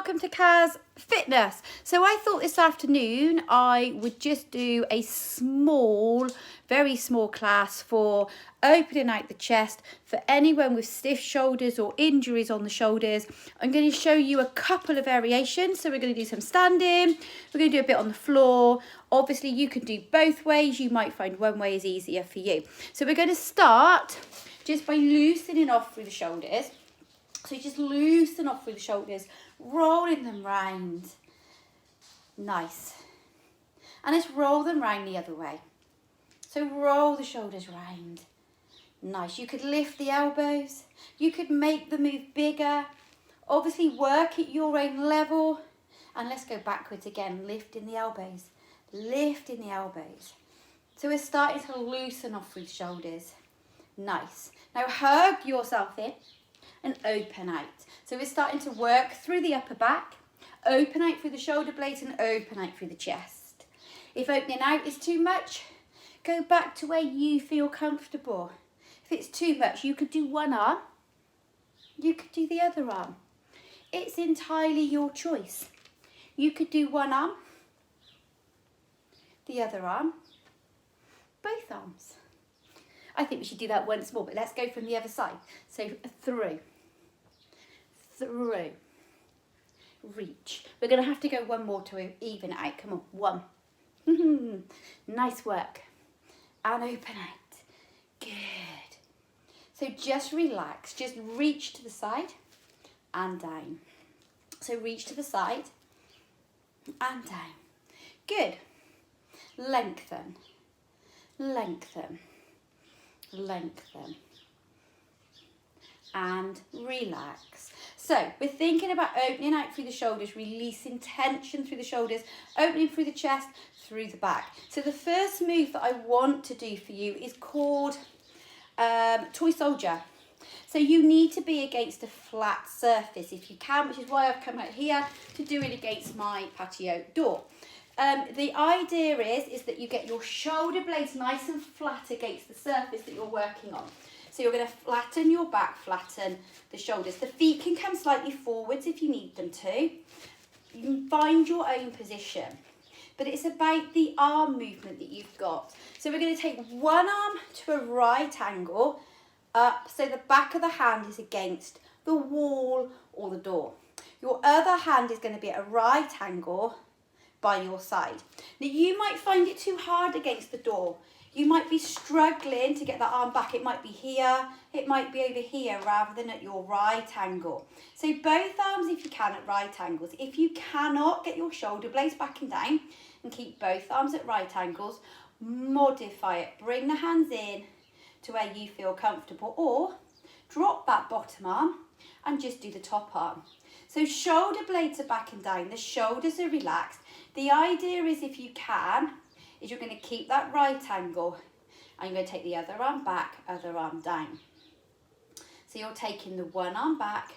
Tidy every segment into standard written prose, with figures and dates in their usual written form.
welcome to Kaz Fitness. So I thought this afternoon I would just do a small, very small class for opening out the chest for anyone with stiff shoulders or injuries on the shoulders. I'm going to show you a couple of variations. So we're going to do some standing, we're going to do a bit on the floor. Obviously you can do both ways, you might find one way is easier for you. So we're going to start just by loosening off through the shoulders. So just loosen off through the shoulders, rolling them round. Nice. And let's roll them round the other way. So roll the shoulders round. Nice. You could lift the elbows. You could make the move bigger. Obviously work at your own level. And let's go backwards again, lifting the elbows. Lifting the elbows. So we're starting to loosen off through the shoulders. Nice. Now hug yourself in and open out. So we're starting to work through the upper back, open out through the shoulder blades and open out through the chest. If opening out is too much, go back to where you feel comfortable. If it's too much, you could do one arm, you could do the other arm. It's entirely your choice. You could do one arm, the other arm, both arms. I think we should do that once more, but let's go from the other side. So through, reach. We're going to have to go one more to even it out. Come on, one. Nice work. And open out. Good. So just relax. Just reach to the side and down. So reach to the side and down. Good. Lengthen. Lengthen. Lengthen. And relax. So we're thinking about opening out through the shoulders, releasing tension through the shoulders, opening through the chest, through the back. So the first move that I want to do for you is called toy soldier. So you need to be against a flat surface if you can, which is why I've come out here to do it against my patio door. The idea is that you get your shoulder blades nice and flat against the surface that you're working on. So you're going to flatten your back, flatten the shoulders. The feet can come slightly forwards if you need them to. You can find your own position. But it's about the arm movement that you've got. So we're going to take one arm to a right angle up so the back of the hand is against the wall or the door. Your other hand is going to be at a right angle by your side. Now you might find it too hard against the door. You might be struggling to get that arm back. It might be here, it might be over here rather than at your right angle. So both arms if you can at right angles. If you cannot get your shoulder blades back and down and keep both arms at right angles, modify it. Bring the hands in to where you feel comfortable or drop that bottom arm and just do the top arm. So shoulder blades are back and down, the shoulders are relaxed. The idea is if you can, is you're going to keep that right angle and you're going to take the other arm back, other arm down. So you're taking the one arm back,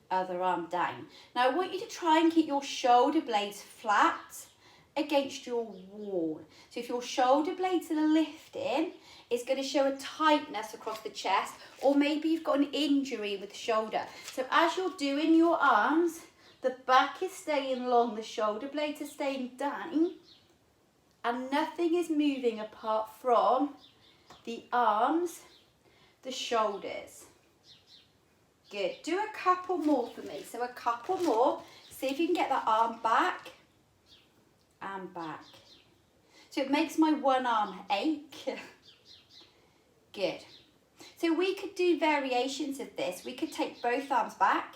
other arm down. Now I want you to try and keep your shoulder blades flat against your wall. So if your shoulder blades are lifting, it's going to show a tightness across the chest, or maybe you've got an injury with the shoulder. So as you're doing your arms, the back is staying long, the shoulder blades are staying down, and nothing is moving apart from the arms, the shoulders. Good. Do a couple more for me. So a couple more. See if you can get that arm back and back. So it makes my one arm ache. Good. So we could do variations of this. We could take both arms back,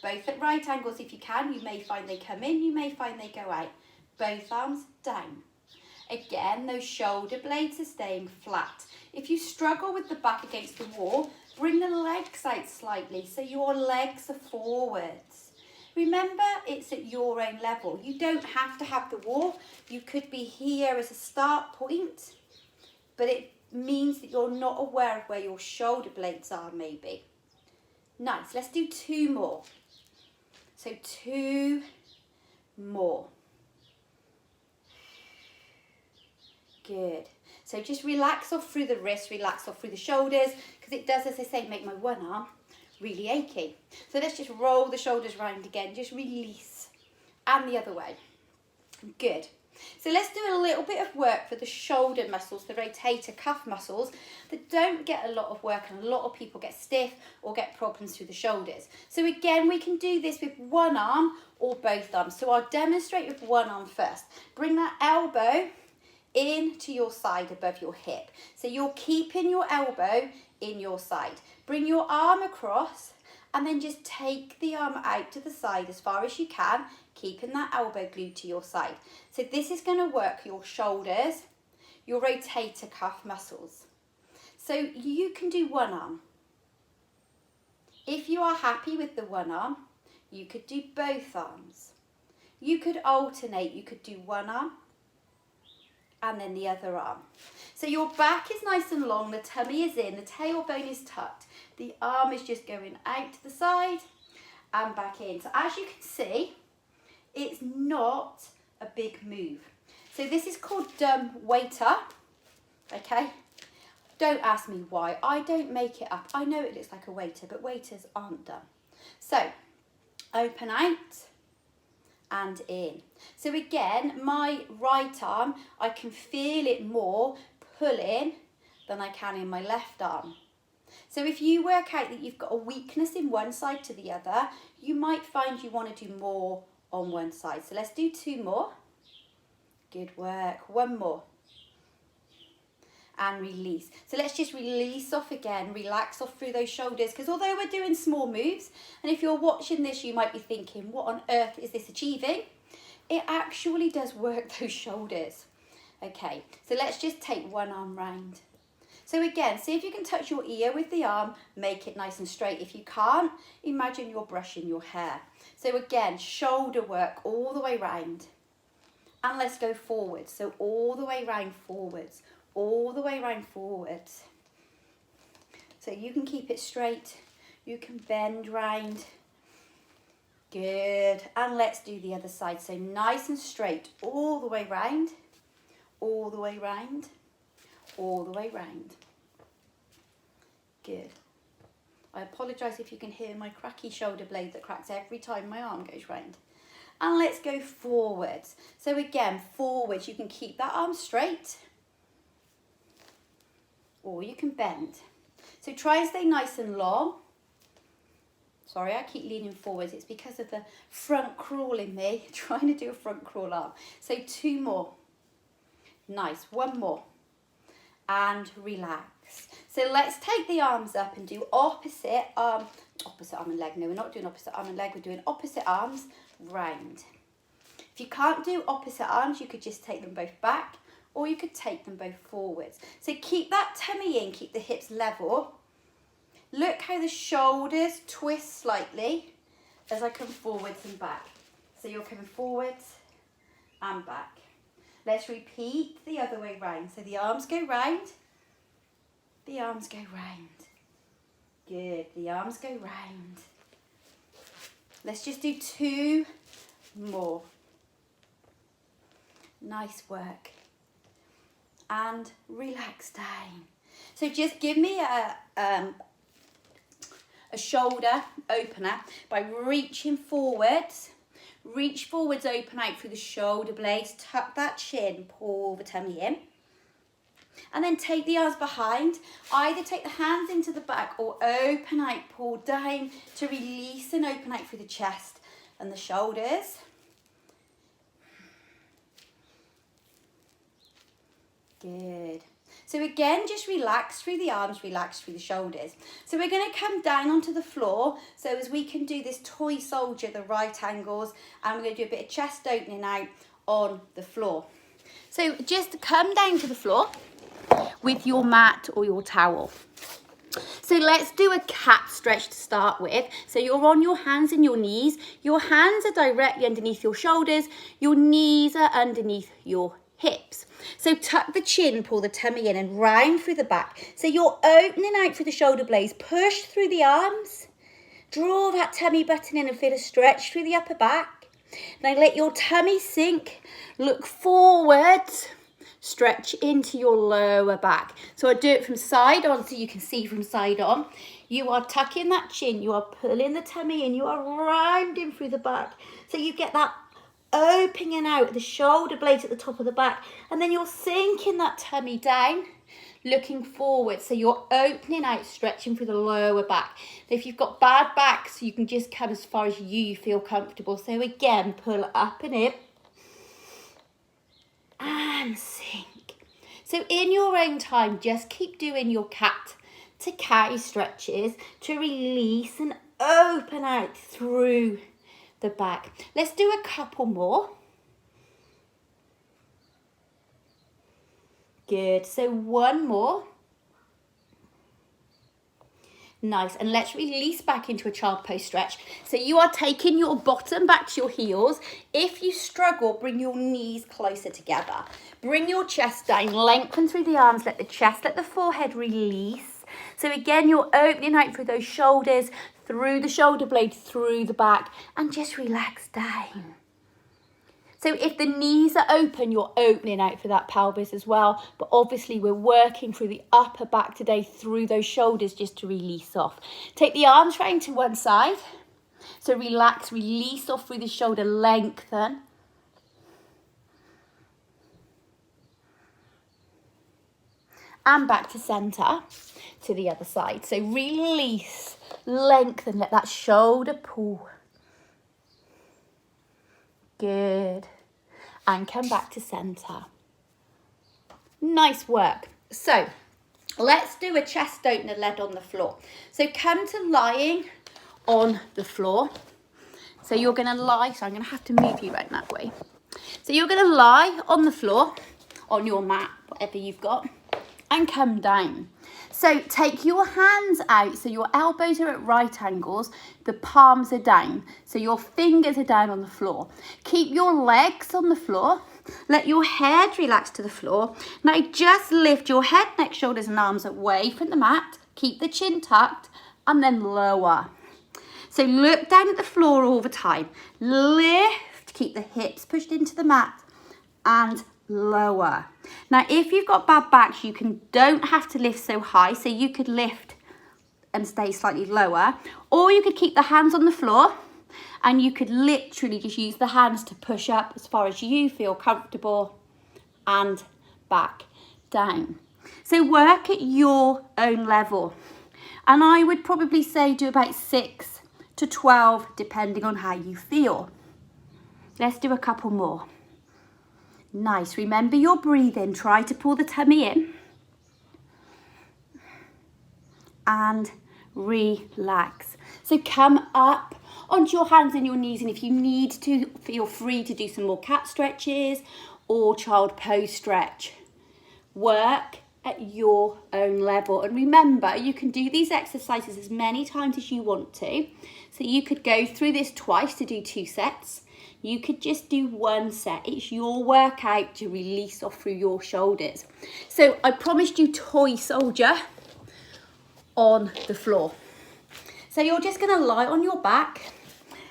both at right angles if you can. You may find they come in, you may find they go out. Both arms down. Again, those shoulder blades are staying flat. If you struggle with the back against the wall, bring the legs out slightly so your legs are forwards. Remember, it's at your own level. You don't have to have the wall. You could be here as a start point, but it means that you're not aware of where your shoulder blades are maybe. Nice, let's do two more. So two more. Good. So just relax off through the wrists, relax off through the shoulders, because it does, as I say, make my one arm really achy. So let's just roll the shoulders round again, just release, and the other way. Good. So let's do a little bit of work for the shoulder muscles, the rotator cuff muscles that don't get a lot of work, and a lot of people get stiff or get problems through the shoulders. So again, we can do this with one arm or both arms. So I'll demonstrate with one arm first. Bring that elbow into your side above your hip. So you're keeping your elbow in your side. Bring your arm across and then just take the arm out to the side as far as you can, keeping that elbow glued to your side. So this is going to work your shoulders, your rotator cuff muscles. So you can do one arm. If you are happy with the one arm, you could do both arms. You could alternate, you could do one arm and then the other arm. So your back is nice and long, the tummy is in, the tailbone is tucked, the arm is just going out to the side and back in. So as you can see, it's not a big move. So this is called dumb waiter, okay? Don't ask me why, I don't make it up. I know it looks like a waiter, but waiters aren't dumb. So open out and in. So again, my right arm, I can feel it more pulling than I can in my left arm. So if you work out that you've got a weakness in one side to the other, you might find you want to do more on one side. So let's do 2 more. Good work. 1 more. And release. So let's just release off again, relax off through those shoulders, because although we're doing small moves, and if you're watching this, you might be thinking, what on earth is this achieving? It actually does work those shoulders. Okay, so let's just take one arm round. So again, see if you can touch your ear with the arm, make it nice and straight. If you can't, imagine you're brushing your hair. So again, shoulder work all the way round. And let's go forwards. So all the way round forwards, all the way round forwards. So you can keep it straight, you can bend round. Good. And let's do the other side. So nice and straight, all the way round, all the way round, all the way round. Good. I apologise if you can hear my cracky shoulder blade that cracks every time my arm goes round. And let's go forwards. So again, forwards, you can keep that arm straight, or you can bend. So try and stay nice and long. Sorry, I keep leaning forwards. It's because of the front crawl in me, trying to do a front crawl arm. So 2 more. Nice, 1 more. And relax. So let's take the arms up and do opposite arm and leg. No, we're not doing opposite arm and leg. We're doing opposite arms round. If you can't do opposite arms, you could just take them both back, or you could take them both forwards. So keep that tummy in, keep the hips level. Look how the shoulders twist slightly as I come forwards and back. So you're coming forwards and back. Let's repeat the other way round. So the arms go round, the arms go round. Good, the arms go round. Let's just do 2 more. Nice work. And relax down. So just give me a shoulder opener by reaching forwards. Reach forwards, open out through the shoulder blades, tuck that chin, pull the tummy in. And then take the arms behind. Either take the hands into the back or open out, pull down to release and open out through the chest and the shoulders. Good. So again, just relax through the arms, relax through the shoulders. So we're going to come down onto the floor. So as we can do this toy soldier, the right angles, and we're going to do a bit of chest opening out on the floor. So just come down to the floor with your mat or your towel. So let's do a cat stretch to start with. So you're on your hands and your knees. Your hands are directly underneath your shoulders. Your knees are underneath your hips. So tuck the chin, pull the tummy in and round through the back. So you're opening out through the shoulder blades, push through the arms, draw that tummy button in and feel a stretch through the upper back. Now let your tummy sink, look forward, stretch into your lower back. So I do it from side on so you can see from side on. You are tucking that chin, you are pulling the tummy in, you are rounding through the back. So you get that opening out the shoulder blades at the top of the back, and then you're sinking that tummy down, looking forward. So you're opening out, stretching through the lower back. If you've got bad backs, you can just come as far as you feel comfortable. So again, pull up and in and sink. So in your own time, just keep doing your cat to cow stretches to release and open out through the back. Let's do a couple more. Good. So one more. Nice. And let's release back into a child pose stretch. So you are taking your bottom back to your heels. If you struggle, bring your knees closer together. Bring your chest down, lengthen through the arms, let the chest, let the forehead release. So again, you're opening out through those shoulders, through the shoulder blade, through the back, and just relax down. So if the knees are open, you're opening out for that pelvis as well. But obviously we're working through the upper back today, through those shoulders, just to release off. Take the arms round to one side. So relax, release off through the shoulder, lengthen. And back to center, to the other side. So release, lengthen, let that shoulder pull. Good. And come back to center. Nice work. So let's do a chest opener lead on the floor. So come to lying on the floor. So you're going to lie. So I'm going to have to move you right that way. So you're going to lie on the floor, on your mat, whatever you've got, and come down. So take your hands out, so your elbows are at right angles, the palms are down, so your fingers are down on the floor. Keep your legs on the floor, let your head relax to the floor. Now just lift your head, neck, shoulders and arms away from the mat, keep the chin tucked, and then lower. So look down at the floor all the time. Lift, keep the hips pushed into the mat, and lower. Now if you've got bad backs, you don't have to lift so high, so you could lift and stay slightly lower, or you could keep the hands on the floor and you could literally just use the hands to push up as far as you feel comfortable and back down. So work at your own level, and I would probably say do about 6 to 12 depending on how you feel. Let's do a couple more. Nice. Remember your breathing. Try to pull the tummy in. And relax. So come up onto your hands and your knees. And if you need to, feel free to do some more cat stretches or child pose stretch. Work at your own level. And remember, you can do these exercises as many times as you want to. So you could go through this twice to do 2 sets. You could just do 1 set. It's your workout to release off through your shoulders. So I promised you toy soldier on the floor. So you're just going to lie on your back.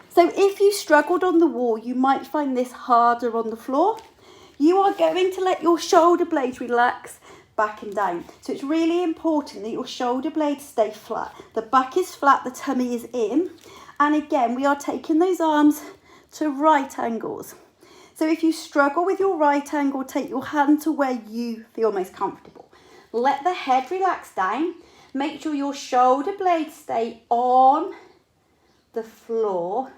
So if you struggled on the wall, you might find this harder on the floor. You are going to let your shoulder blades relax back and down. So it's really important that your shoulder blades stay flat. The back is flat, the tummy is in. And again, we are taking those arms to right angles. So if you struggle with your right angle, take your hand to where you feel most comfortable. Let the head relax down. Make sure your shoulder blades stay on the floor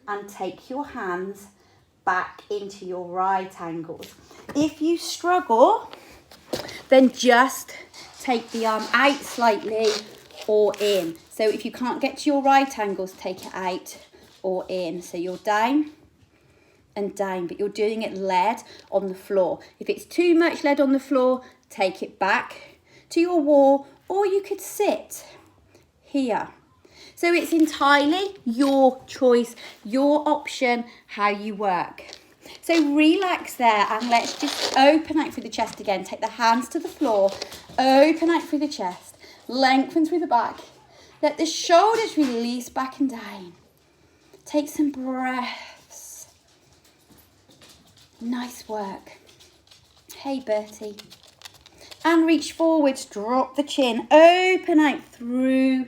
and take your hands back into your right angles. If you struggle, then just take the arm out slightly or in. So if you can't get to your right angles, take it out or in. So you're down and down, but you're doing it lead on the floor. If it's too much lead on the floor, take it back to your wall, or you could sit here. So it's entirely your choice, your option, how you work. So relax there and let's just open out through the chest again. Take the hands to the floor, open out through the chest, lengthen through the back. Let the shoulders release back and down. Take some breaths. Nice work. Hey, Bertie. And reach forwards, drop the chin, open out through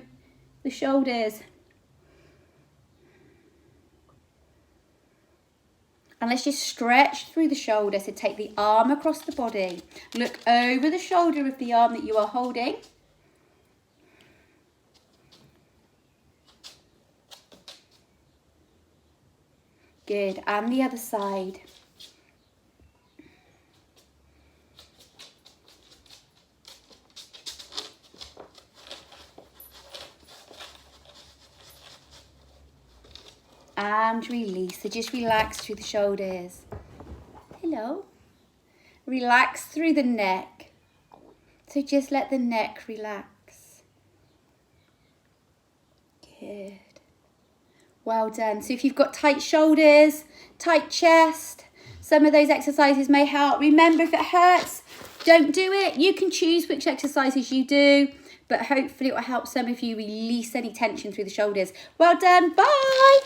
the shoulders. And let's just stretch through the shoulder. So take the arm across the body. Look over the shoulder of the arm that you are holding. Good, and the other side. And release. So just relax through the shoulders. Hello. Relax through the neck. So just let the neck relax. Good. Well done. So if you've got tight shoulders, tight chest, some of those exercises may help. Remember, if it hurts, don't do it. You can choose which exercises you do, but hopefully it will help some of you release any tension through the shoulders. Well done. Bye.